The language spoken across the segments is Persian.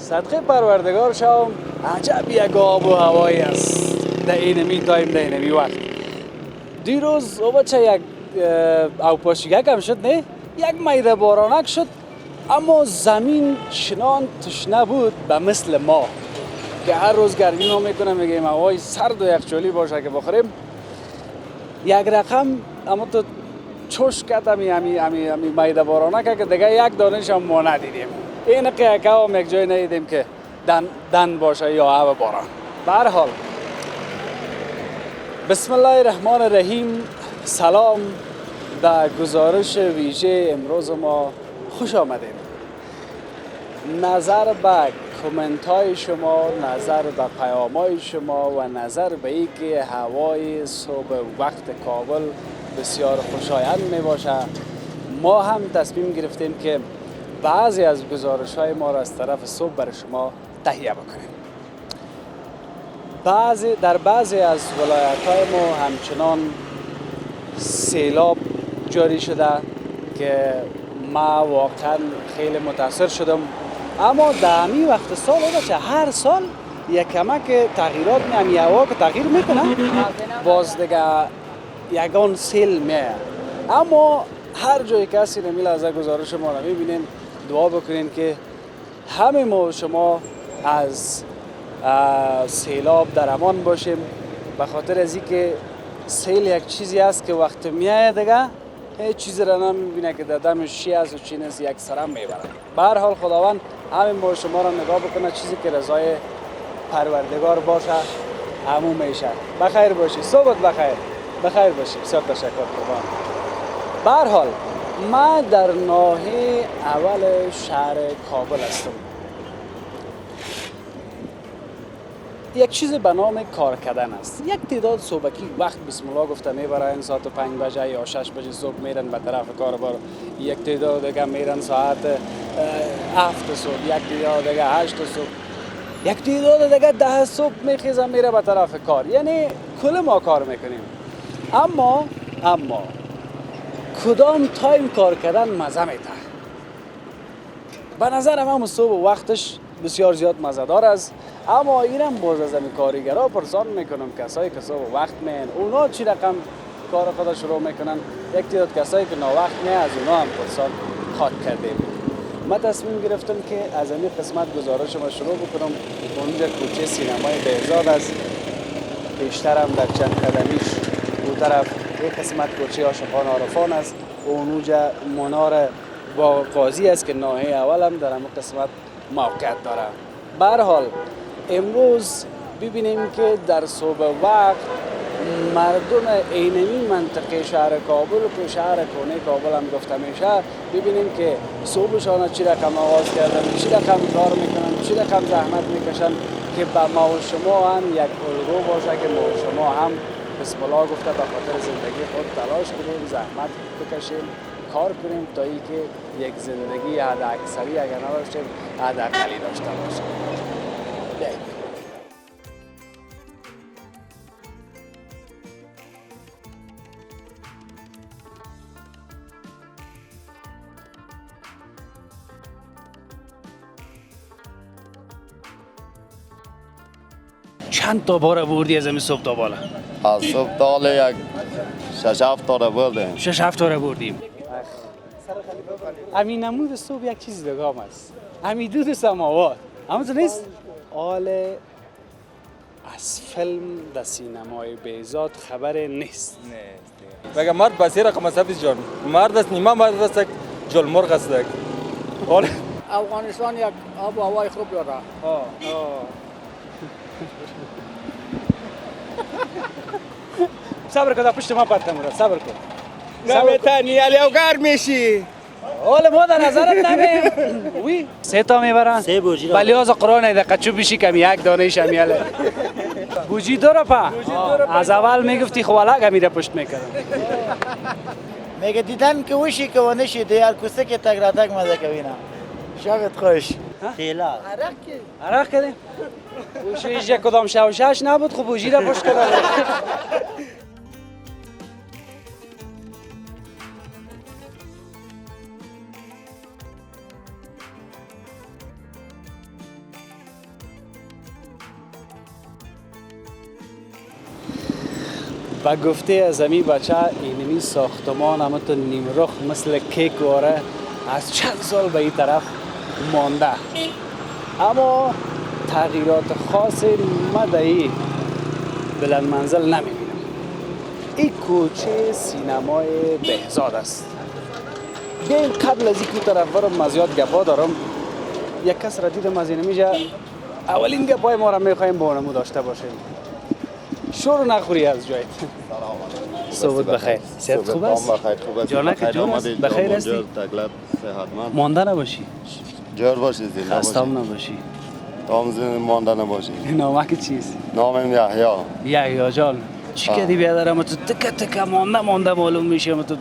صدقه پروردگار شام عجب یک آب و هوایی است در اینمی تایم در اینمی وقت. دیروز او بچه یک او پاشیگه کم شد نه؟ یک میده بارانک شد اما زمین چنان تشنه بود به مثل ما که هر روز گرمی ما میکنه میگیم هوای سرد و یخچالی باشه که بخوریم. یک رقم اما تو چوش کرد امی میده بارانک که دیگه یک دانش هم ما ندیدیم. این که هم یک جای ندیدیم که دن باشه یا آب باران. به هر حال بسم الله الرحمن الرحیم. سلام. در گزارش ویژه امروز ما خوش آمدیم. نظر به کامنت های شما، نظر به پیام های شما و نظر به این که هوای صبح وقت کابل بسیار خوشایند می باشه، ما هم تصمیم گرفتیم که بعضی از گزارش های ما را از طرف صبح برای شما تهیه بکنیم. در بعضی از ولایت های ما همچنان سیلاب جاری شده که ما واقعا خیلی متاثر شدم. اما در همین وقت سال بچه هر سال یک کمک تغییرات می‌امی هوا که تغییر میکنه باز دیگه یگان سیل میه. اما هر جایی که هستی نمیل از گزارش ما رو میبینیم، دعا بکنین که همه ما شما از سیلاب در امان باشیم، به خاطر از اینکه سیل یک چیزی است که وقت میایه دیگه هیچ چیزی را نمیبینه که در دمش چی است و چی نیست، یک سرم میبره. به هر حال خداوند همین ما شما را نگاه بکنه، چیزی که رضای پروردگار باشه همون میشه. بخیر باشی، صبحت بخیر باشی. بسیار تشکر قربان. به هر حال ما در ناحیه اول شهر کابل هستم. یک چیز به نام کار کردن است. یک تعداد صبحکی وقت بسم الله گفته میبرن، ساعت 5 بجه یا 6 بجه صبح میرن به طرف کار بار. یک تعداد دیگه میرن ساعت 7 صبح، یک تعداد دیگه 8 صبح، یک تعداد دیگه 10 صبح میخیزن میره به طرف کار. یعنی کل ما کار میکنیم. اما کدام تایم کار کردن مزه میده؟ به نظر من صبح وقتش بسیار زیاد مزه‌دار است. اما اینم باز از این کارگرها پرسان میکنم، کسایی که صبح وقت میان اونا چی رقم کار خود شروع میکنن. یک تعداد کسایی که ناوقت میان از اونا هم پرسان خاک کردیم. من تصمیم گرفتم که از این قسمت گزارش ما شروع بکنم. اونجا کوچه سینمای بهزاد است، پیشترم در چند قدمیش اون طرف یک قسمت کوچه عاشقان عارفان است و اونجا منار با قاضی است که ناحیه اول هم در همون قسمت موقعیت داره. به هر حال امروز ببینیم که در صبح وقت مردم اینمی منطقه شهر کابل که شهر کونه کابل هم گفته میشه، ببینیم که صبحشان چی رقم آغاز کردن، چی رقم کار میکنن، چی رقم زحمت میکشن که به ما و شما هم یک الگو باشه که ما و شما هم بسم الله گفته به خاطر زندگی خود تلاش کنیم، زحمت بکشیم، کار کنیم تا ای که یک زندگی حد اکثری اگر نداشتیم حد اقلی داشته باشیم. چند تا بار بردی از این صبح تا بالا؟ از صبح تا حالا یک 6-7 تا بردیم. 6-7 تا بردیم. همین نمود صبح یک چیز دیگه هم است. همین دود سماوات. اما تو نیست؟ آل از فیلم در سینمای بهزاد خبر نیست. مگه مرد بسیار رقم است حفیظ جان. مرد است، نیمه مرد است، جل مرغ است. افغانستان یک آب و هوای خوب داره. صبر کن، پشت ما پرتم را صبر کن. نمیتونی علی او گرم میشی. حالا ما در نظرت وی 3 تا میبرن. 3 بوجی را. ولی از قرآن ایده قچو بشی کمی یک دانه شمیاله. بوجی داره پا. از اول میگفتی خوالک میره پشت میکردم. میگه دیدن که وشی که و نشی دیار کوسه که تک را تک مزه کوینا. شبت خوش. خیلا. عرق کردیم. بوجیش یک کدام شوشش نبود، خب بوجی را پشت کردم. و گفته از امی بچه اینمی ساختمان همه تو نیمرخ مثل کیک واره از چند سال به این طرف مانده، اما تغییرات خاص مدعی بلند منزل نمیبینم. این کوچه سینمای بهزاد است. بیاین قبل از اینکه طرف برم مزیاد گپا دارم، یک کس را دیدم از این میجا اولین گپای ما را میخوایم با اونمو داشته باشیم. شور نخوری از جایت. صحبت بخیر. صحت خوب است؟ جانک جون است؟ بخیر هستی؟ مانده نباشی؟ جور باشی زنده خستم باشی نباشی. تام زنده مانده نباشی. نامک چیست؟ نامم یحیی. یحیی جان چی کردی بیادرم تو تکه تکه مانده معلوم میشه. تو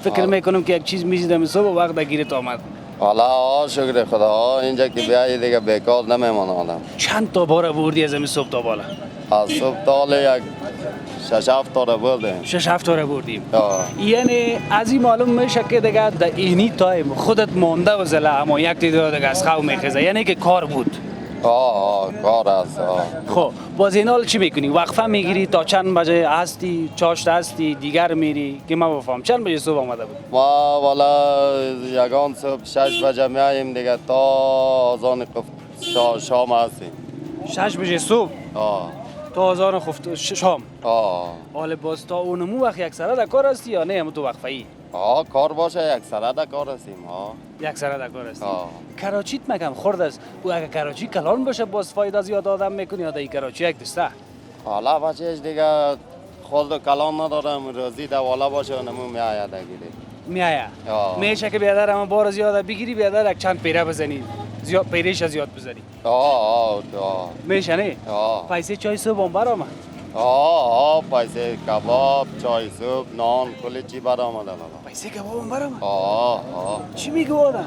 فکر میکنم که یک چیز میزیدم صبح و وقت گیرت آمد. حالا شکر خدا اینجا که بیایی دیگه بیکار نمیمونه آدم. چند تا بار بردی از صبح تا بالا؟ از صبح تا یک 6-7 تا بردیم. 6-7 تا بردیم. یعنی از این معلوم میشه که دیگه در اینی تایم خودت مانده و زله، اما یک دیگه دیگه از خواب میخیزه، یعنی که کار بود. کار است. خب باز این حال چی میکنی؟ وقفه میگیری تا چند بجه هستی؟ چاشت هستی؟ دیگر میری؟ که من بفهم چند بجه صبح آمده بود؟ ما والا یگان صبح 6 بجه میاییم دیگه تا آذان شام هستیم. 6 بجه صبح تا آذان شام. حالا باز تا اونمو وقت یک سره در کار هستی یا نه؟ همون تو وقفه ای؟ کار باشه یک سره در کار هستیم. یک سره در کار هستی. کراچیت مگم خورد است؟ او اگه کراچی کلان باشه باز فایده زیاد آدم میکنی یا در کراچی یک دسته؟ حالا بچهش دیگه خود کلان ندارم، روزی دواله باشه و نمو میآید گیری. میآید؟ میشه که بیادر اما بار زیاده بگیری بیادر یک چند پیره بزنی، زیاد پیریش زیاد بزنی. میشه نه؟ پیسه چای صبح هم برآمد؟ پیسه کباب، چای صبح، نان، کلی چی برآمده بابا. پیسه کباب هم برآمد؟ چی میگو آدم؟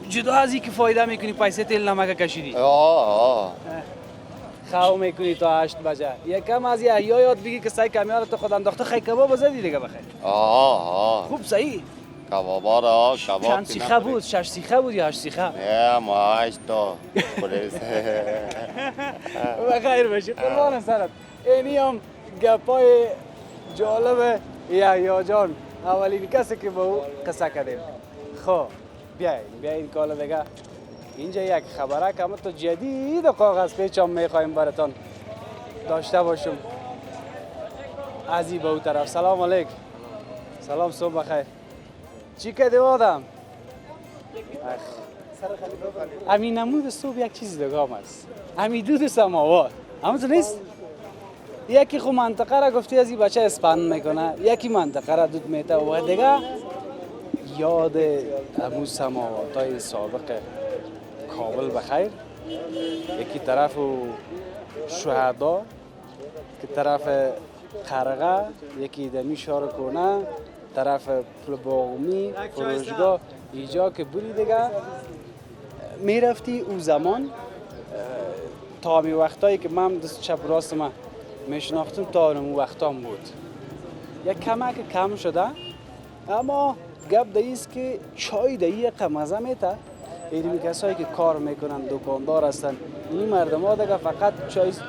جدا از اینکه فایده میکنی پیسه تیل نمک کشیدی؟ خواه میکنی تا 8 بجه. یکم از یحیی یاد بگی که سعی کمیار تو خود انداخته خی کباب زدی دیگه بخیر. خوب صحیح. کبابا را کباب چند سیخه بود؟ 6 سیخه بود یا 8 سیخه؟ نه ما 8 تا. بخیر باشی قربان سرت. اینی هم گپای جالب یحیی جان، اولین کسی که با او قصه کردیم. خب بیاین کالا دیگه. اینجا یک خبره که تو جدید کاغذ پیچم میخوایم براتون داشته باشم. از این به او طرف. سلام علیکم. سلام، صبح بخیر. چی کردی آدم؟ همین نمود صبح یک چیز دیگه هم است. همین دود سماوات همون تو نیست؟ یکی خو منطقه را گفتی از این بچه اسپن میکنه، یکی منطقه را دود میته و دیگه یاد همون سماوات های سابق کابل بخیر. یکی طرف شهدا که طرف خرقه، یکی دمی شارکونه طرف پلباغمی فروشگاه ایجا که بودی دیگه میرفتی او زمان تا می وقتایی که من دست چپ راست من میشناختم تا اون وقتام بود. یک کمک کم شده، اما گپ دیست که چای دهی قمزه میته. اینمی کسایی که کار میکنن دکاندار هستن، این مردم ها دیگه فقط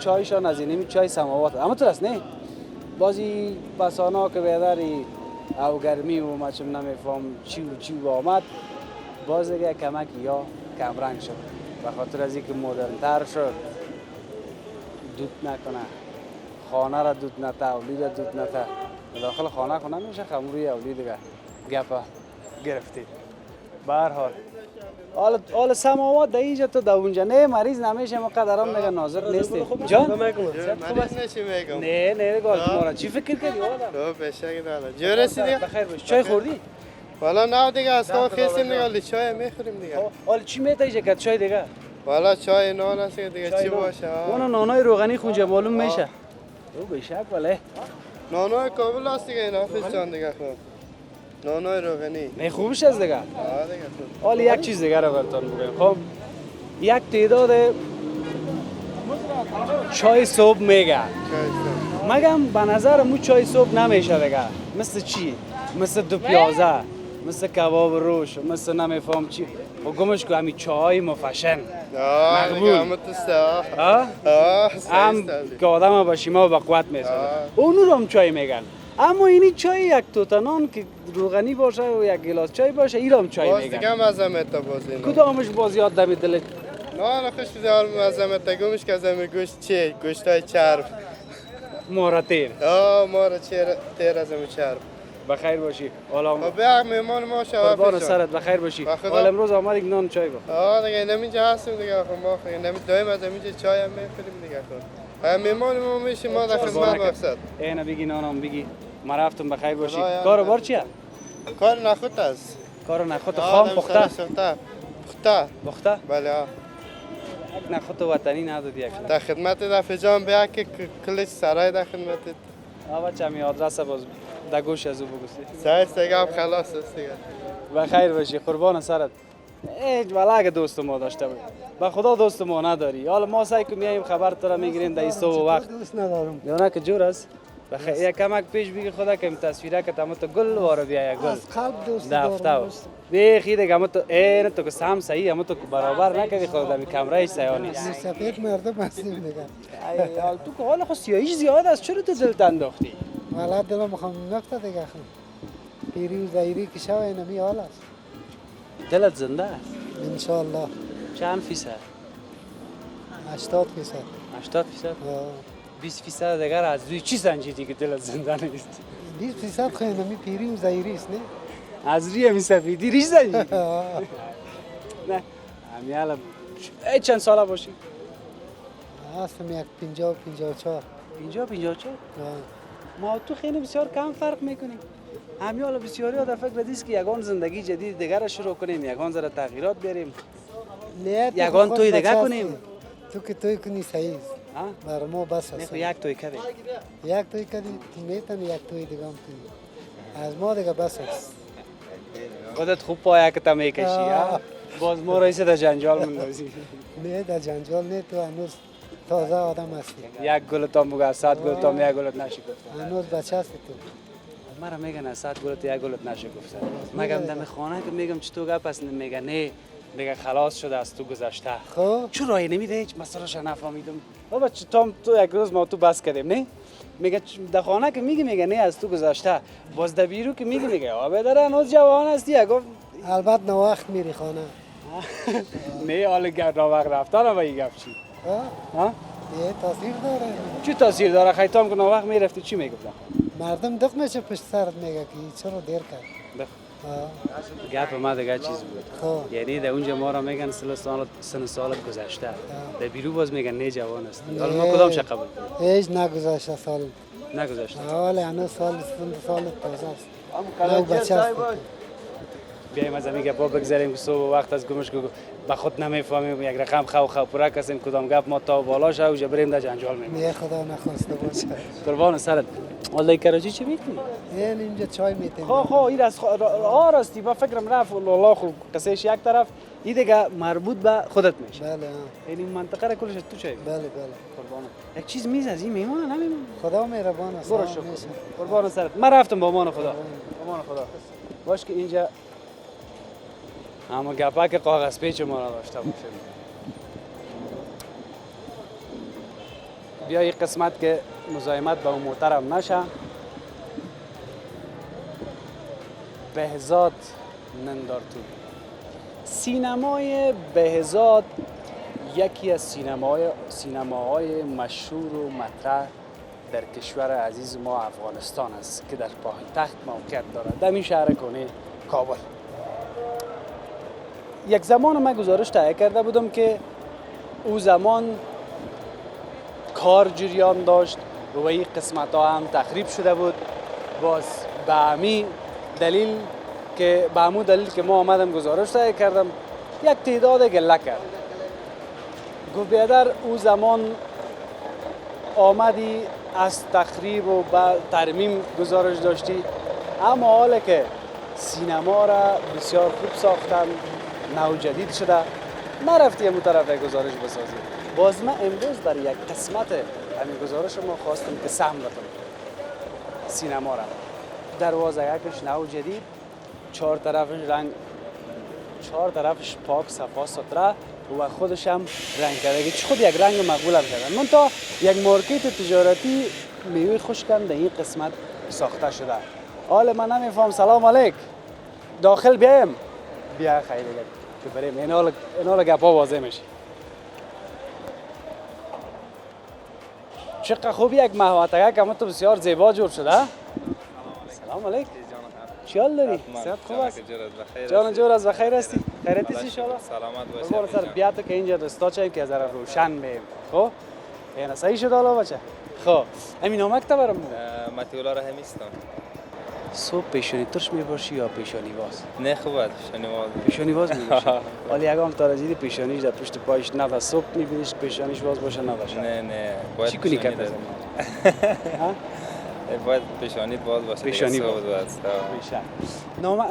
چایشان از اینمی چای سماوات اما تو راست نه بازی بسانا که بیداری او گرمی و مچم نمیفهم چی و آمد باز دیگه کمک یا کمرنگ شد به خاطر از اینکه مدرن تر شد. دود نکنه خانه را دود نته، اولید را دود نته. داخل خانه خونه میشه خمروی اولید دیگه گپا گرفتید. به هر حال سماوات در اینجا تو در اونجا نه مریض نمیشه، ما قدرم دیگه ناظر نیستی جان؟ مریض نشی میگم. نه گفت چی فکر کردی آدم؟ تو بشک دالا جو رسیدی؟ بخیر باش. چای خوردی؟ والا نه دیگه از خواب خیستیم دیگه چای میخوریم دیگه. حالا چی میتایشه که چای دیگه؟ والا چای نان است دیگه چی باشه؟ اون نانای روغنی خونجا معلوم میشه. او بشک ولی نانای کابل است دیگه نافذ جان دیگه خوب. نانای روغنی. نه خوبش از دیگه. دیگه خوب. حالا یک چیز دیگه رو براتون بگم. خب یک تعداد چای صبح میگه. مگم به نظر مو چای صبح نمیشه دیگه. مثل چی؟ مثل 2 پیازه مثل کباب روش مثل نمیفهم چی و گمش که همین چای مفشن مقبول. همه تسته هم که آدم با شیما با قوت میسازه اونو رو هم چای میگن. اما اینی چای یک توتنان که روغنی باشه و یک گلاس چای باشه این رو هم چای باز دیگه میگن. مزه میتا باز اینا کدامش باز یاد دمی دلت؟ نه خوش زیاد مزه میتا گوش که از همه گوشت چی؟ گوشت های چرب مارتیر ما را تیر از همه چرب بخیر باشی. حالا به مهمان ما شو قربان سرت بخیر باشی. با خدا. حالا امروز آمدیم نان چای با. دیگه نمیجا هستیم دیگه آخه ما دایم از همینجا چای هم میخوریم دیگه خود مهمان ما میشیم ما در خدمت مقصد اینا بگی نانم بگی ما رفتم بخیر باشی. خدا کار یارد. بار چیه؟ کار نخود است کار نخوت خام پخته پخته پخته بله یک نخوت وطنی نداد یک در خدمت دفعه جان بیا که کلش سرای در خدمت بچه می آدرس باز در گوش از او بگوسی. سایست دیگه هم خلاص است دیگه بخیر باشی قربان سرت. هیچ ولاگ دوست ما داشته بود با خدا دوست ما نداری. حالا ما سعی که میایم خبر تو را میگیریم در این صبح و وقت دوست ندارم. یا نه که جور است. بخیر یک کمک پیش بگی خدا که این تصویره که تمام تو گل واره بیا گل از قلب دوست دفتر دارم. بیخی دیگه هم تو این تو که سم صحیح هم تو که برابر نکردی خود در کمره سیاه نیست. سفید مردم هستیم دیگه. حال تو که حال خود سیاهیش زیاد است چرا تو دلت انداختی؟ والا دلم میخوام نقطه دیگه خون. پیری و زایری که شو اینمی حال است. دلت زنده است. انشالله چند فیصد؟ 80%. 80 فیصد؟ 20 فیصد دیگر از روی چی سنجیدی که دلت زنده نیست؟ 20% خو اینمی پیری و زایری است نه؟ از روی همین سفیدی ریش سنجیدی؟ نه همین حالا چند ساله باشی؟ هستم یک 50 و 54. اینجا 54 ما تو خیلی بسیار کم فرق میکنیم. همین حالا بسیاری ها در فکر دیست که یگان زندگی جدید دیگر را شروع کنیم یگان ذره تغییرات بریم یگان توی دیگه کنیم. تو که توی کنی صحیح است. برای ما بس است. نه یک توی کردیم یک توی کردی میتونی یک توی دیگه هم کنی. از ما دیگه بس است. خودت خوب پایا که تا میکشی ها باز ما رئیس در جنجال مندازی. نه در جنجال نه تو هنوز تازه آدم هستی. یک گلت هم بگه 100 گلت هم یک گلت نشکفت. هنوز بچه هستی تو. مرا میگن از 100 گلت یک گلت نشکفت. مگم دم خانه که میگم چطور گپ است میگه نه میگه خلاص شده از تو گذشته. خب چرا راه نمیده هیچ مسئلهش نفهمیدم. بابا تو یک روز ما تو بس کردیم نه میگه در خانه که میگه نه از تو گذشته باز در بیرو که میگه آبه داره هنوز جوان هستی گفت البته نه وقت میری خانه. نه حالا گرد وقت رفتن و این گپ چی ها یه تاثیر داره. چی تاثیر داره خیتام که وقت میرفتی چی میگفتم مردم دق میشه پشت سرت میگه که چرا دیر کرد. گپ ما دیگه چیز بود. خب یعنی در اونجا ما را میگن سن سالت گذشته در بیرو باز میگن نه جوان است. حالا ما کدام شق قبول کنیم؟ هیچ نگذشته سال. نگذشته. حالا هنوز سال تازه است. نه بچه است. بیایم از همین گپا بگذاریم که صبح وقت از گمش که به خود نمیفهمیم یک رقم خو پورا کسیم کدام گپ ما تا بالا شو و بریم در جنجال میمونیم. نه خدا نخواسته باشه. قربان سرت. والله کراچی چی میکنی؟ این اینجا چای میتیم. خو این از راستی با فکرم رفت والله خو قصهش یک طرف این دیگه مربوط به خودت میشه. بله این منطقه را کلش تو چای. بله بله. قربان یک چیز میز از این میمونه نمیمونه. خدا مهربان است. برو شکر. قربان سرت. من رفتم با امان خدا. امان خدا. باش که اینجا اما گپا که کاغذ پیچ ما را داشته باشیم. بیا این قسمت که مزاحمت با اون محترم نشه. بهزاد نندارتون سینمای بهزاد یکی از سینماهای مشهور و مطرح در کشور عزیز ما افغانستان است که در پایتخت موقعیت دارد در این شهر کنه کابل. یک زمان من گزارش تهیه کرده بودم که او زمان کار جریان داشت و این قسمت ها هم تخریب شده بود. باز به همین دلیل که ما آمدم گزارش تهیه کردم یک تعداد گله کرد. گفت بیادر او زمان آمدی از تخریب و ترمیم گزارش داشتی اما حالا که سینما را بسیار خوب ساختن نو جدید شده نرفتی همون طرف گزارش بسازی. باز من امروز در یک قسمت همین گزارش ما خواستم که سهم بکنم سینما را دروازه یکش نو جدید چهار طرفش پاک صفا سطره و خودش هم رنگ کرده که خود یک رنگ مقبول هم کردن. من تا یک مارکت تجارتی میوه خشکم در این قسمت ساخته شده. حالا من نمیفهم. سلام علیک، داخل بیایم؟ بیا خیلی که بریم اینا گپا واضح میشه. چقدر خوب یک محوطه که تو بسیار زیبا جور شده. سلام علیک، چی حال داری؟ صحت خوب است؟ جان جور از بخیر هستی؟ خیرت هستی انشاءالله؟ سلامت برو سر بیا تو که اینجا دستا چه که ذره روشن بیم. خب اینا صحیح شد حالا بچه. خب همین نامک تا برام متیولا را همیستم. صبح پیشانی ترش میباشی یا پیشانی باز؟ نه خوبه پیشانی باز. پیشانی باز میباشی. حالا یگام تارجیدی پیشانیش در پشت پایش نه صبح میبینیش پیشانیش باز باشه نه باشه. نه باید چی کنی کرد؟ باید پیشانیت باز باشه. پیشانی باز.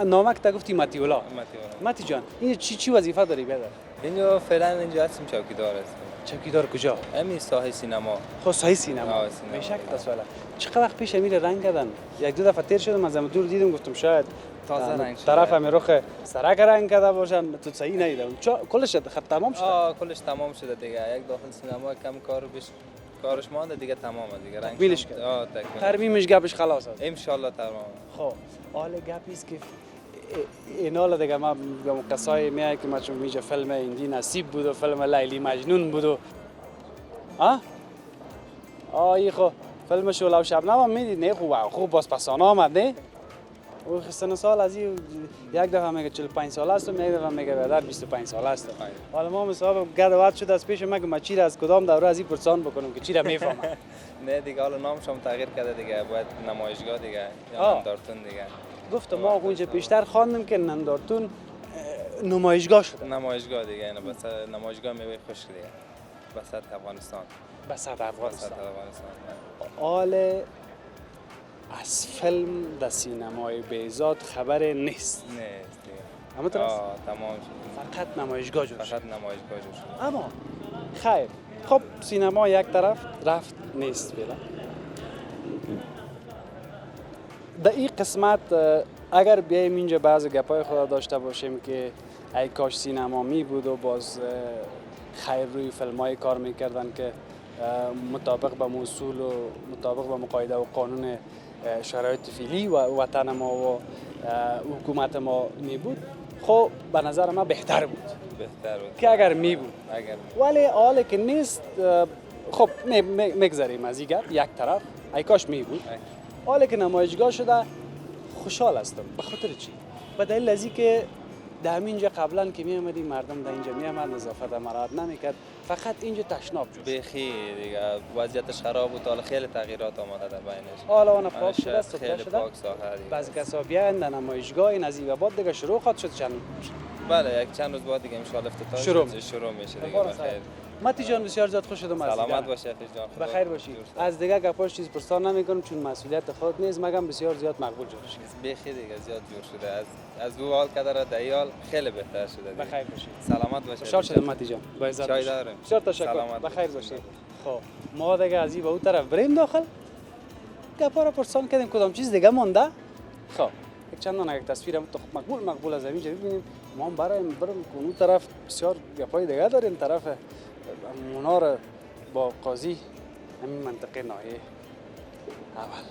نامک تا گفتی متیولا. متی جان این چی وظیفه داری بیادر؟ اینجا فعلا اینجا هستیم چوکیدار هستیم. چوکیدار کجا؟ همین ساحه سینما. خب ساحه سینما. بیشک تسواله. چقدر وقت پیش امیر رنگ کردن؟ یک دو دفعه تیر شدم از دور دیدم گفتم شاید تازه رنگ شده. طرف همین رخ سرک رنگ کرده باشن تو صحیح ندیدم. کلش خط تمام شده؟ کلش تمام شده دیگه. یک داخل سینما کم کارش مانده دیگه تمامه دیگه رنگ. تکمیلش کرد. تکمیل. ترمیمش گپش خلاص است. ان شاء الله تمام. خب حالا گپی است که اینا دیگه ما میگم قصای میای که ما چون میجه فیلم ایندی نصیب بود و فیلم لیلی مجنون بود و ای خو فیلم شعله و شبنم هم میدید نه خوب باز پسانه آمد نه او سن سال از این یک دفعه میگه 45 ساله است و یک دفعه میگه برادر 25 ساله است. حالا ما حساب گدوات شده از پیش مگه ما چی را از کدام دوره از این پرسان بکنم که چی را میفهمم. نه دیگه حالا نامش هم تغییر کرده دیگه باید نمایشگاه دیگه یا نمدارتون دیگه. گفتم ما اونجا پیشتر خواندم که نمدارتون نمایشگاه شده. نمایشگاه دیگه اینا بس نمایشگاه میوه خشک دیگه. بسط افغانستان. بسط افغانستان. حال از فیلم در سینمای بیزاد خبر نیست. دیگه. اما درست؟ تمام شد. فقط نمایشگاه شد. فقط نمایشگاه شد. اما خیر خب سینما یک طرف رفت نیست بیلا. در این قسمت اگر بیایم اینجا بعض گپای خدا داشته باشیم که ای کاش سینما می بود و باز خیر روی فیلمای کار میکردن که مطابق به اصول و مطابق به مقایده و قانون شرایط فعلی و وطن ما و حکومت ما می بود، خب به نظر ما بهتر بود که اگر می بود. ولی حالا که نیست خب میگذاریم از این گپ یک طرف ای کاش می بود. حالا که نمایشگاه شده خوشحال هستم. به خاطر چی؟ به دلیل از که در همینجا قبلا که می آمدیم مردم در اینجا می آمد نظافت مراعات نمیکرد، فقط اینجا تشناب شد. بخی دیگه وضعیتش خراب بود. حالا خیلی تغییرات آمده در بینش. حالا اون پاک شده، خیلی شده. پاک ساخته. بعضی کسا بیان در نمایشگاه این از این بعد دیگه شروع خواهد شد. بله یک چند روز بعد دیگه ان شاء الله افتتاح شروع میشه دیگه. بخیر. متی جان بسیار زیاد خوش شدم. سلامت باشی افیز جان. بخیر باشی. از دیگه گپاش چیز پرسان نمیکنم چون مسئولیت خود نیست، مگم بسیار زیاد مقبول شد. بخیر دیگه زیاد جور شده. از دو حال کدر دیال خیلی بهتر شده دیگه. بخیر باشی. سلامت باشی. خوشحال شدم متی جان. با عزت. چای دارم. بسیار تشکر. بخیر باشی. خب ما دیگه از این به اون طرف بریم داخل. گپا را پرسان کردیم کدام چیز دیگه مونده. خب یک چند تا یک تصویرم تو مقبول از اینجا ببینیم. ما هم بریم اون طرف بسیار گپای دیگه داریم. طرف منار با قاضی همین منطقه ناحیه اول.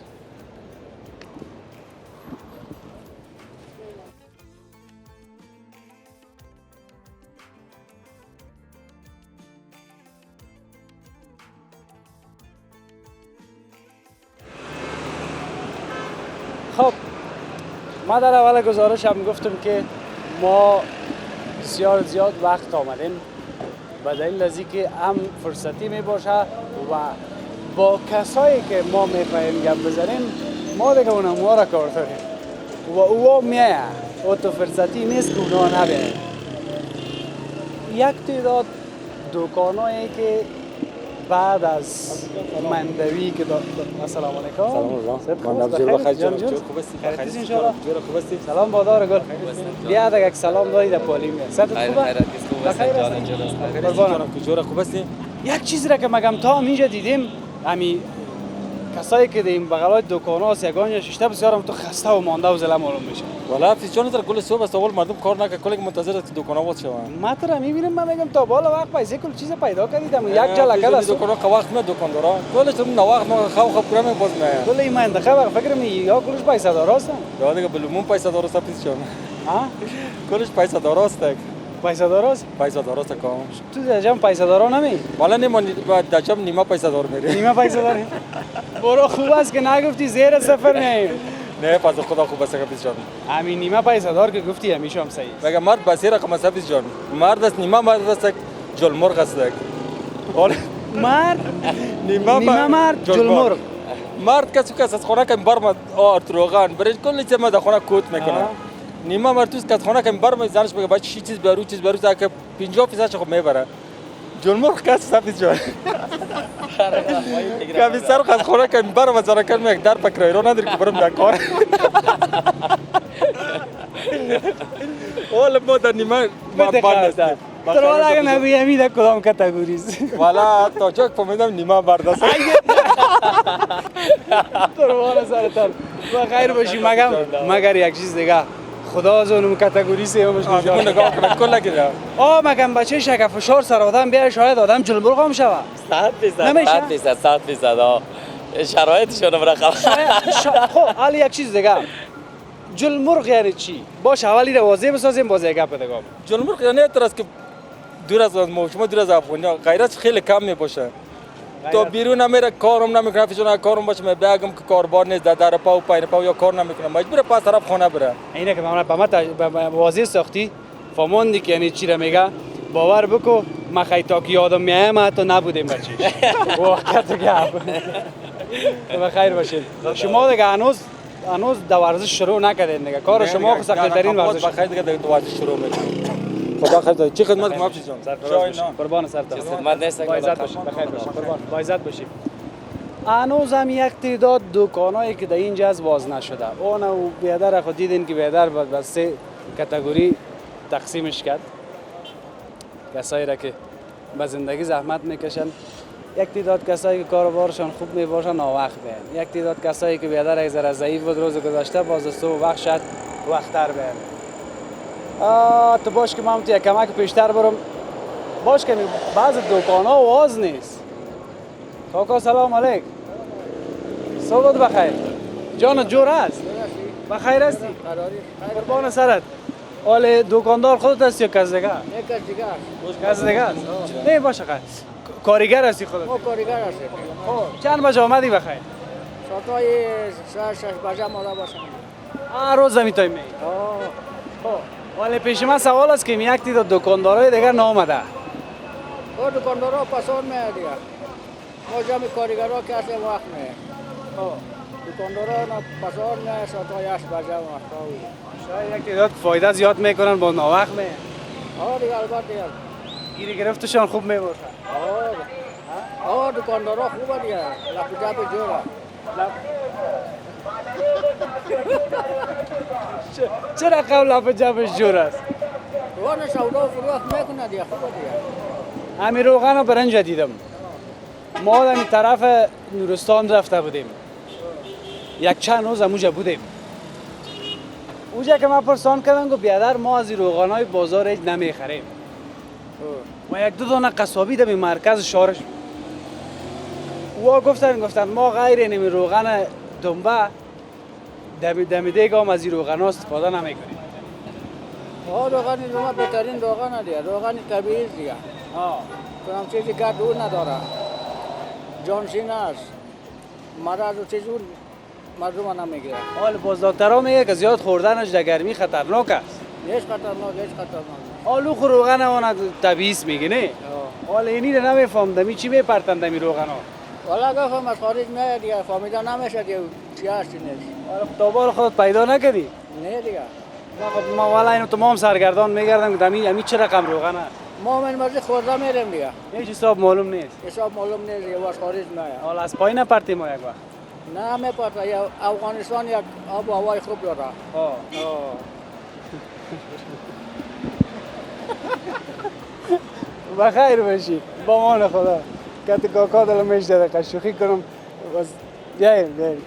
خب ما در اول گزارش هم گفتم که ما بسیار زیاد وقت آمدیم به دلیل از اینکه هم فرصتی می باشه و با کسایی که ما میخواهیم گپ بزنیم ما دیگه اونها را کار داریم و اوها میایه و تو فرصتی نیست که اونها نبیاین. یک تعداد دکانایی که بعد از مندوی که السلام علیکم. سلام بادار گل. بیا دیگه یک سلام داری در پالیم. صحت خوبه؟ بخیر هستی؟ یک چیزی را که مگم تا اینجا دیدیم، امی کسایی که این بغلای دکان ها سیگان یا شیشته بسیار هم تو خسته و مانده و زله معلوم میشه. والا حافظ جان در کل صبح است اول مردم کار نکرد کلی منتظر است دکان ها باز شوند. ما تو را میبینم من میگم تا بالا وقت پیسه کل چیز پیدا کردیدم یک جلکه دست دکان ها که وقت نه دکاندارا کلش تو نواخت ما خواب کنم باز میاد. کل این منطقه فکر می یا کلش پیسه دار هستن. دا دیگه بلومون پیسه دار است حافظ جان. ها؟ کلش پیسه دار است. پیسه دار است؟ پیسه دار است کام. تو دجام پیسه دارا نمی؟ والا نیما دچم نیما پیسه دار میری. نیمه پیسه داری؟ برو خوب است که نگفتی زیر سفر نه. نه پس خدا خوب است حافظ جان. همین نیمه پیسه دار که گفتی همیشه هم صحیح. مگه مرد بسیر رقم است حافظ جان. مرد است نیما مرد است جلمرغ است. حالا مرد نیمه مرد جلمرغ. مرد کسی که از خانه که برم آرت روغن برای کلی چیز ما در خانه کوت میکنه. نیمه مرد توست که از خانه که برم زنش بگه باید چیز برو تا که 50% خب میبره. جلمرغ کسی حافظ جان. کمی سر از خانه که برم از زنکر میگه در پکرای رو نداری که برم در کار. اول ما در نیمه بده خواستم. تو حالا اگه نبیمی در کدام کتگوریست؟ والا تا جا که فهمیدم نیمه مرد است. تو رو حالا سرتر و خیر باشی مگر یک چیز دیگه خدا از اونم کتگوری سیمش آدم نگاه کنه کل نگیره. مگم بچه شک فشار سر آدم بیاره شاید آدم جلمرغ هم شوه 100% شرایطشون رقم. خب حالا یک چیز دیگه جلمرغ یعنی چی؟ باش اولی رو واضح بسازیم باز یک گپ دیگه. جلمرغ یعنی است که دور از ما شما دور از افغانیا غیرت خیلی کم میباشه. تو بیرون نمیره کارم نمیکنه فیشون کارم باشه من بگم که کاربار نیست در پاو پایین پاو یا کار نمیکنه مجبور پس طرف خونه بره. اینه که من به واضح ساختی فهموندی که یعنی چی رو میگه باور بکو ما خیلی که یادم میایم حتی نبودیم بچه وقت گپ بخیر باشید. شما دیگه هنوز در ورزش شروع نکردین دیگه کار شما خو سخت ترین ورزش بخیر دیگه در ورزش شروع میکنیم. خدا خیر چی خدمت کنم حافظ جان. قربان سرت. خدمت نیست با عزت باشید بخیر باشید قربان با عزت باشید. هنوز هم یک تعداد دکانایی که در اینجا از باز نشده اون او بیادر خود دیدین که بیادر به 3 کاتگوری تقسیمش کرد. کسایی را که به زندگی زحمت میکشن، یک تعداد کسایی که کاروبارشان خوب میباشن ناوقت بیان، یک تعداد کسایی که بیادر یک ذره ضعیف بود روز گذشته باز صبح وقت شد وقتتر بیان. تو باش که من تو یک کمک پیشتر برم باش که بعض دکان‌ها واز نیست. کاکا سلام علیک. صبحت بخیر. جان جور است؟ بخیر هستی؟ قربان سرت. حال دکاندار خودت هستی یا کس دیگه؟ کس دیگه است؟ نه باشه خیر. کارگر هستی خودت؟ ما کارگر هستیم. چند بجه آمدی بخیر؟ ساعتای 6 بجه مالا باشم. روز زمین تایم می؟ ولی پیش من سوال است که یک تعداد دکاندارای دیگر نامده. دکاندارا پسان میاد دیگه. ما جمع کارگرها که هستیم وقت میاد. دکاندارا پسان میاد ساعتای 8 بجه وقتا. شاید یک تعداد فایده زیاد میکنن با ناوقت میاد. دیگه البته دیگه. گیری گرفتشان خوب میباشن. دکاندارا خوبه دیگه. لپ جب جوره. چرا قول لپ جبش جور است؟ روان سودا و فروخت میکنه دیگه خوبه دیگه. همین روغن رو برنج دیدم. ما در این طرف نورستان رفته بودیم. یک چند روز همونجا بودیم. اونجا که من پرسان کردم که بیادر ما از این روغنای بازار هیچ نمیخریم. و یک دو دانه قصابی در مرکز شهرش. او گفتن ما غیر این روغن دنبه دمی دیگه هم از این روغن ها استفاده نمیکنیم. روغن دنبه بهترین روغن دیگه. روغن طبیعی دیگه. کنم چیزی که دور نداره. جانشین است. مرض و چیزور مردم نمیگیره. حال باز دکترها میگه که زیاد خوردنش در گرمی خطرناک است. هیچ خطرناک. حالو خو روغن اون طبیعی میگه نه؟ حال اینی رو نمیفهمدم چی میپرتن دمی روغن ها؟ والا گفتم از خارج میاد دیگه فهمیده نمیشه که چی هستی نیست. حالا تابال خودت پیدا نکردی؟ نه دیگه. ما والا اینو تمام سرگردان میگردم که دمی چه رقم روغن است؟ ما من مرزی خورده میریم دیگه. هیچ حساب معلوم نیست. حساب معلوم نیست دیگه از خارج میاد. حالا از پایین نپرتیم ما یک وقت. نه میپرته افغانستان یک آب و هوای خوب داره. بخیر باشی با مان خدا. کت کاکا دلم میشه دقیقه شوخی کنم. بیاین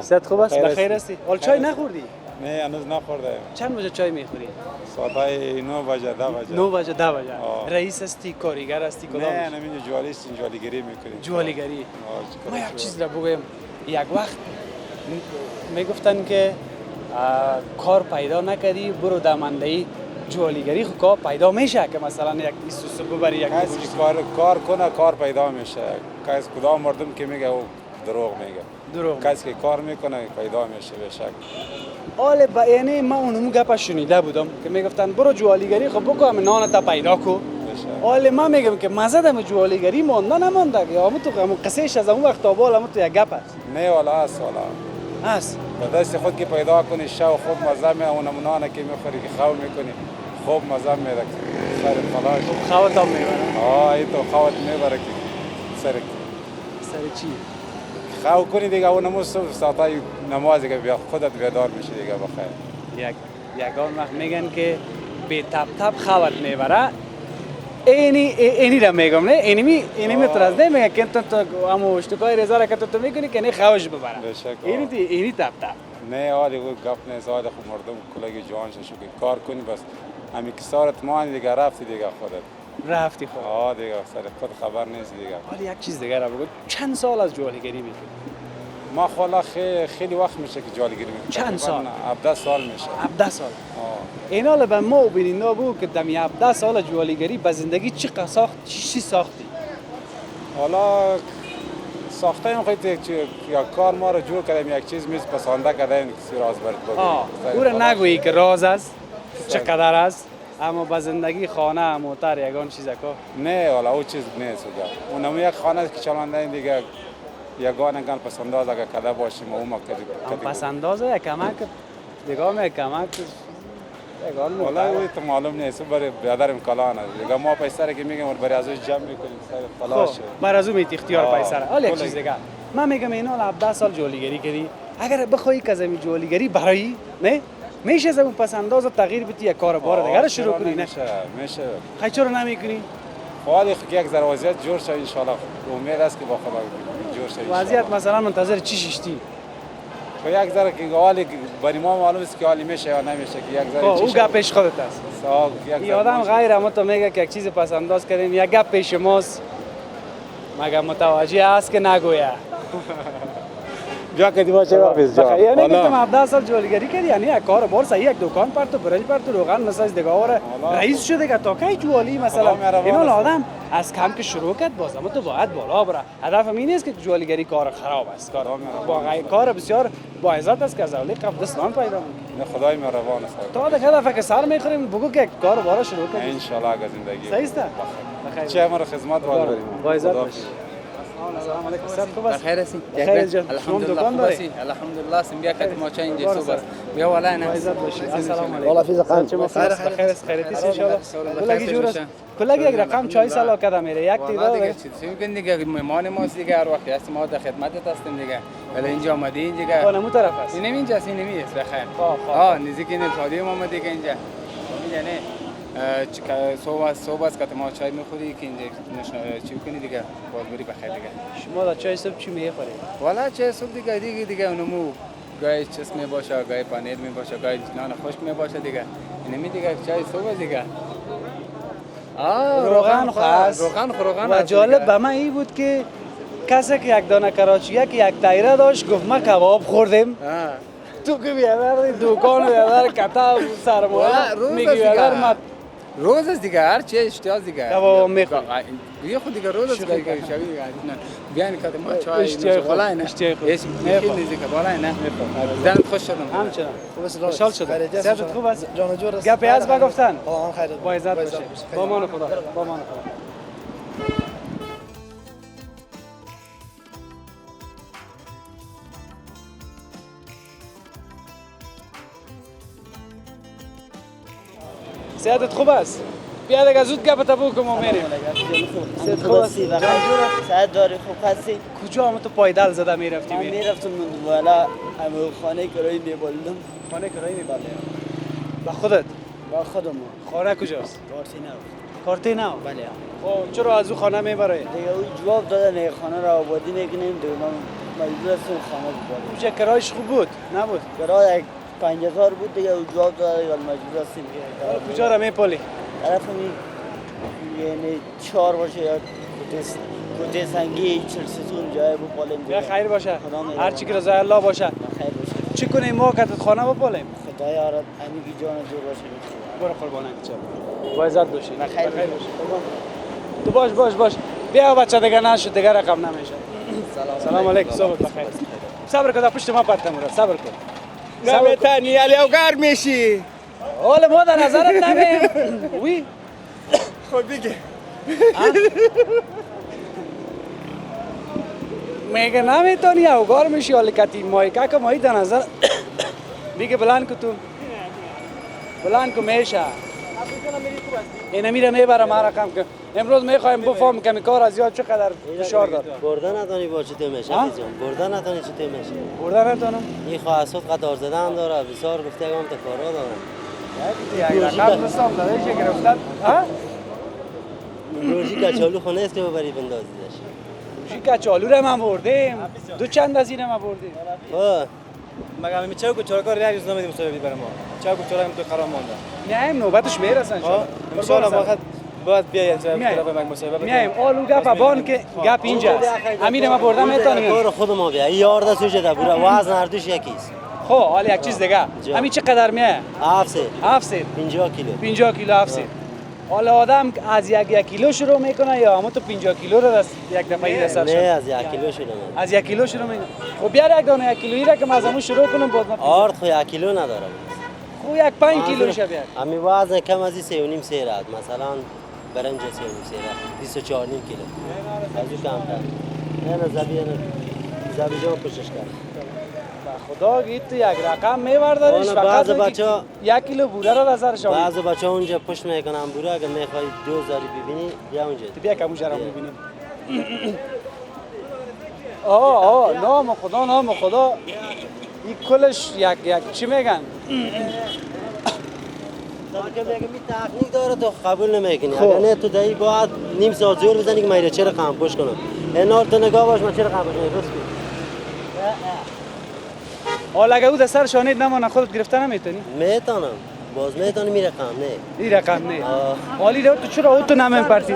صد خوب است بخیر هستی حال چای نخوردی نه هنوز نخورده چند بجه چای میخوری ساعتای 9 بجه 10 بجه 9 بجه 10 بجه آه. رئیس هستی کارگر هستی کدام نه هستی؟ همینجا جوالیست جوالیگری میکنیم جوالیگری ما یک چیز را بگویم یک وقت میگفتن که کار پیدا نکردی برو دمندهی جوالیگری خود کار پیدا میشه که مثلا یک ایسوسو ببری یک کسی که کار کنه کار پیدا میشه کسی کدام مردم که میگه او دروغ میگه دروغ کسی که کار میکنه پیدا میشه به شک حال یعنی من اونمو گپش شنیده بودم که میگفتن برو جوالیگری خب بکو همه نانتا پیدا کو حال من میگم که مزه دم جوالیگری مانده نمانده که همون تو همون قصهش از اون وقت تا بال همون تو یک گپ است نه والا است والا هست به دست خود که پیدا کنی شو خود مزه می اون نمونه که میخوری که خو میکنی خوب مزه میده سر خلاص خوات هم میبرن ای تو خوات میبره که سر چی خو کنی دیگه اون نمو صبح ساعتای نمازی که بیا خودت بیدار میشی دیگه بخیر یگان وقت میگن که به تپ تپ خوات میبره اینی را میگم نه اینی میترس نه میگه که تو همو اشتکای رضا را که تو میکنی که نه خوش ببره اینی تپ تپ نه آلی گفت گپ نیست آلی خود مردم کلگی جوان شو که کار کنی بس همین کسارت مانی دیگه رفتی دیگه خودت رفتی خود دیگه سر خود خبر نیست دیگه حالا یک چیز دیگه را بگو چند سال از جوالیگری میکنی؟ ما خوالا خیلی وقت میشه که جوالیگری میکنم چند سال؟ 17 سال میشه 17 سال این حالا به ما ببینید بگو که دمی 17 سال جوالیگری به زندگی چی ساختی؟ حالا ساخته ایم خیلی یا کار ما رو جور کردیم یک چیز میز پسنده کردیم کسی راز برد بگیم او را نگویی که راز است چقدر است اما به زندگی خانه موتر یگان چیز که نه والا او چیز نیست اونم یک خانه است که چلانده این دیگه یگان انگان پسنداز اگر کده باشیم او ما کدیم پسنداز یک کمک دیگه می کمک یگان والا اوی تو معلوم نیست برای برادرم کلانه دیگه ما پیسر که میگم برای ازش جمع میکنیم سر خلاص بر از او میت اختیار پیسر حالا یک چیز دیگه من میگم اینا 17 سال جوالیگری کردی اگر بخوای که زمین جوالیگری برایی نه میشه از اون پسنداز تغییر بدی یک کار بار دیگه رو شروع کنی نه میشه خیلی چرا نمیکنی خواهی یک ذره وضعیت جور شه ان شاء الله امید است که با خدا جور شه وضعیت مثلا منتظر چی ششتی خب یک ذره که حالی برای ما معلوم است که حالی میشه یا نمیشه که یک ذره او گپ پیش خودت است این آدم غیر اما تو میگه که یک چیز پسنداز کردیم یک گپ پیش ماست مگه متوجه است که نگویه بیا کدی باشه واپس جا یعنی که تو 17 سال جوالیگری کردی یعنی یک کار بار صحیح یک دکان پر تو برنج پر تو روغن مثلا دیگه آوره رئیس شده که تا کی جوالی مثلا اینا آدم از کم که شروع کرد باز اما تو باید بالا بره هدف این نیست که جوالیگری کار خراب است کار بسیار با عزت است که از اولی قبل دستان پیدا میکنه خدای مهربان است تو دیگه هدف که سر میخوریم بگو که کار بارا شروع کنیم ان شاء الله از زندگی صحیح است بخیر چه امر خدمت بریم با عزت باشی السلام علیکم صاحب خوب است بخیر هستی خیر جان شما دکان داری الحمدلله سم بیا که ما چا اینجا صبح است بیا والا نه عزت باشی السلام علیکم والله في زقان چه بخیر است خیرتی ان شاء الله کلگی جور است کلگی یک رقم چای سالا کدام میره یک والا دیگه چی میگن دیگه مهمان ماست دیگه هر وقت هست ما در خدمتت هستیم دیگه ولی اینجا آمدی دیگه خانمو طرف است این اینجا است این نمیست بخیر نزدیک این شادی ما آمد دیگه اینجا میدونی صبح است که ما چای میخوری که اینجا چی کنی دیگه باز بری بخیر دیگه شما در چای صبح چی میخوری والا چای صبح دیگه اونمو گاهی چیز می باشه گاهی پنیر می باشه گاهی نان خشک می باشه دیگه اینمی دیگه چای صبح دیگه روغن خاص روغن و جالب به من این بود که کسی که یک دانه کراچیه که یک تایره داشت گفت ما کباب خوردیم تو که بیادر دکان بیادر کتاب سرمایه میگی بیادر ما روز است دیگه هر چی اشتیاز دیگه کباب میخوری یه خود دیگه روز است که شبیه بیان که ما چای والا نه هیچ نیست دیگه والا نه دلت خوش شدم همچنان خوشحال شدم صحت خوب است جان جور است گپی از بگفتن آن خیر با عزت باشه با امان خدا با امان خدا صحتت خوب است بیا دیگه زود گپ تا بگو ما میریم. خوب هستی بخیر ساعت داری خوب هستی کجا هم تو پایدل زده میرفتی من میری؟ میرفتم من بالا همه خانه کرایی میبالدم خانه کرایی میبرده. با خودت؟ با خودم خانه کجاست؟ کارتی نه کارتی نه. بله خب چرا از او خانه میبره؟ دیگه او جواب داده نه خانه را آبادی میکنیم دیگه من مجبور هستم خانه ببرم اونجا کرایش خوب بود؟ نبود؟ کرایه 5000 بود دیگه او جواب داده دیگه مجبور هستیم که کجا را میپالی؟ طرف یعنی 4 باشه یا کوته سنگی 40 ستون جای بپالیم بیا خیر باشه. خدا می‌دونه. هر چی که رضای الله باشه. خیر باشه چی کنیم ما که خانه بپالیم؟ خدا یارت همین کی جان جور باشه برو قربانک چه. با عزت باشی. بخیر باشه. تو باش. بیا بچه دیگه نشد دیگه رقم نمیشه. سلام علیکم صبح بخیر. صبر کن پشت ما پرتم را صبر کن. نمیتونی علیوگر میشی. حالا ما در نظرت نمیم. وی خب دیگه. میگه نمیتونی اوگار میشی حالا کتی مایی که مایی در نظر میگه بلند کو تو بلند کو میشه اینه میره میبره ما رقم که امروز میخوایم بفهم که کار از یاد چقدر فشار داد برده ندانی با چی تو میشه جان برده ندانی چی تو میشه برده ندانم این خواهصات قطار زده هم داره بسیار گفته هم تا کارا دارن یک رقم رسام داره چه گرفتن روزی کچالو خونه است که ببری بندازیدش روزی کچالو رو ما بردیم دو چند از این ما بردیم مگه همین چاو چارکار ریاض روز نمیدیم مسابقه برام چاو چارا هم تو خراب مونده میایم نوبتش میرسن ان شاء الله وقت باید بیاید طرف مگ مسابقه میایم آلو گپ بان که گپ اینجاست امیر ما بردم میتونیم کار خود ما بیا یار دست وجه بورا وزن هر دوش یکیست خب حالا یک چیز دیگه همین چقدر میه 7 50 کیلو 50 کیلو 7 حالا آدم از یک کیلو شروع میکنه یا همون تو 50 کیلو رو یک دفعه این رسد نه از 1 کیلو شروع میکنه از 1 کیلو شروع میکنه خب بیار یک دانه 1 کیلویی را که ما از همون شروع کنم باز آرد خو 1 کیلو نداره خب یک 5 کیلو شه بیار همین وزن کم از 3.5 سیرات مثلا برنج 3.5 سیرات 24.5 کیلو از او کمتر نه زبی جان پوشش کرد خدا گیت یک رقم میوردنش فقط بچه‌ها 1 کیلو بوره را نظر شما بعضی بچه‌ها اونجا پشت میکنن بوره اگه میخوای 2000 ببینی بیا اونجا تو بیا که اونجا رو ببینیم نام خدا این کلش یک چی میگن که میگم این تکنیک داره تو قبول نمیکنی اگر نه تو دایی باید نیم ساعت زور بزنی که من چه رقم پشت کنم اینا تو نگاه باش من چه رقم پشت کنم حالا اگه او در سر شانید نمانه خودت گرفته نمیتونی؟ میتونم باز میتونی می رقم نه این رقم نه حالی تو چرا او تو نمیپرسی؟